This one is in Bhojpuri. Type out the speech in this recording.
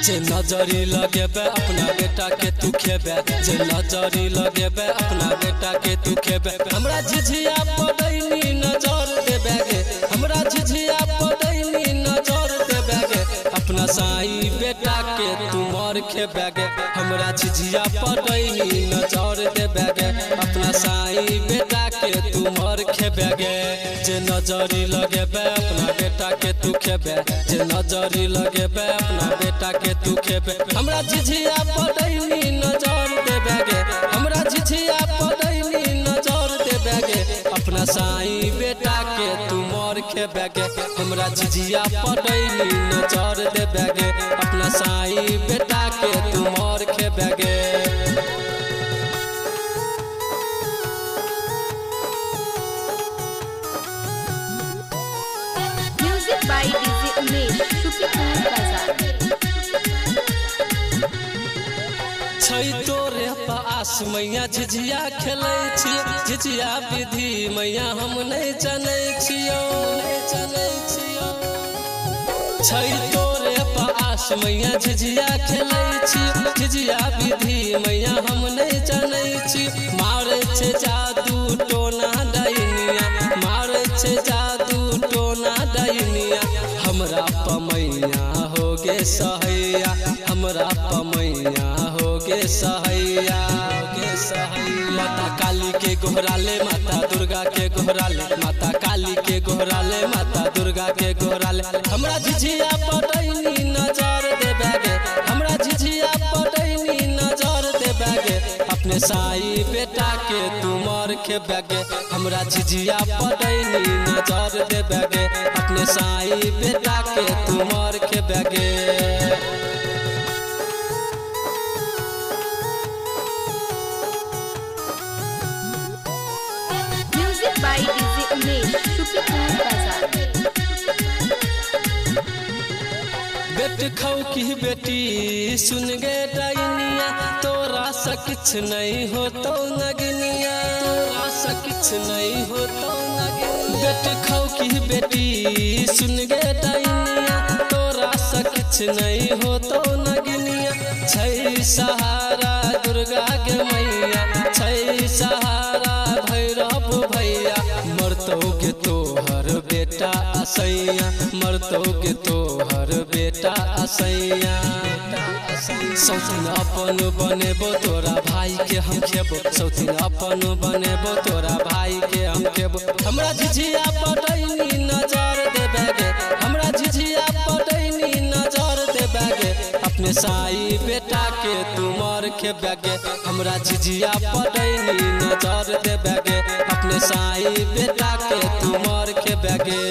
जे नजरी लगेबे अपना बेटा के तू खेबे, जे नजरी लगेबे अपना बेटा के तू खेबे। हमरा झिझिया पड़ैनी नजर देबे गे, हमरा झिझिया पड़ैनी नजर देबे गे, अपना साई बेटा के तू मर खेबे गे। हमरा झिझिया पड़ैनी नजर देबे गे, अपना साई बेटा के तू मर खेबे गे। जे नजरी लगेबे अपना बेटा के तू खेबे, जे नजरी लगेबे अपना बेटा के तू खेबे। हमरा झिझिया पड़ैनी नजर देबे गे, हमरा झिझिया पड़ैनी नजर देबे गे, अपना साई बेटा के तू मर खेबे गे। हमरा झिझिया पड़ैनी नजर देबे गे, अपना साई बेटा के तू मर खेबे गे। by DJ Umesh, Shukipur Bazaar। छै तोरे पास मैया झिझिया खेलै छी, झिझिया विधि मैया हम नहीं जानै छियो, छै तोरे पास मैया झिझिया खेलै छी, झिझिया विधि मैया हम नहीं जानै छी। मारे छै जादू टोना डाइनिया, मारे छै जादू टोना डाइनिया, हमरा पमैया हो गे सहैया, हमरा पमैया हो गे सहैया। माता काली के गोहराले, माता दुर्गा के गोहराले, माता काली के गोहराले, माता दुर्गा के गोहराले। हमरा झिझिया पड़ैनी नजर देबे गे, हमरा झिझिया पड़ैनी नजर देबे गे, अपने साई बेटा के तू मर खेबे गे। हमरा झिझिया पड़ैनी नजर देबे गे, अपने साई बेटा के तू मर खेबे गे। by DJ Umesh, Shukipur Bazaar। बेट खाऊ की बेटी सुन गे डाइनिया, तोरा से किछ नहीं हो तो नगनिया, तोरा से किछ नहीं हो तो नगनिया। बेट खाऊ की बेटी सुन गे डाइनिया, तोरा से किछ नहीं हो तो नगनिया। छै सहारा दुर्गा के मैया, छै सहारा भैरव भैया, मरतोगे तोहर बेटा असैया, मरतोगे तोहर बेटा असैया। सौतीन अपन बनेबो तोरा भाई के हम खेबो, सौतीन अपन बनेबो तोरा भाई के हम खेबो। हमरा झिझिया पड़ैनी नजर देबे गे, हमरा झिझिया पड़ैनी नजर देबे गे, अपने साई बेटा के तू मर खेबे गे। हमरा झिझिया पड़ैनी नजर देबे गे, अपने साई बेटा के तू मर खेबे गे।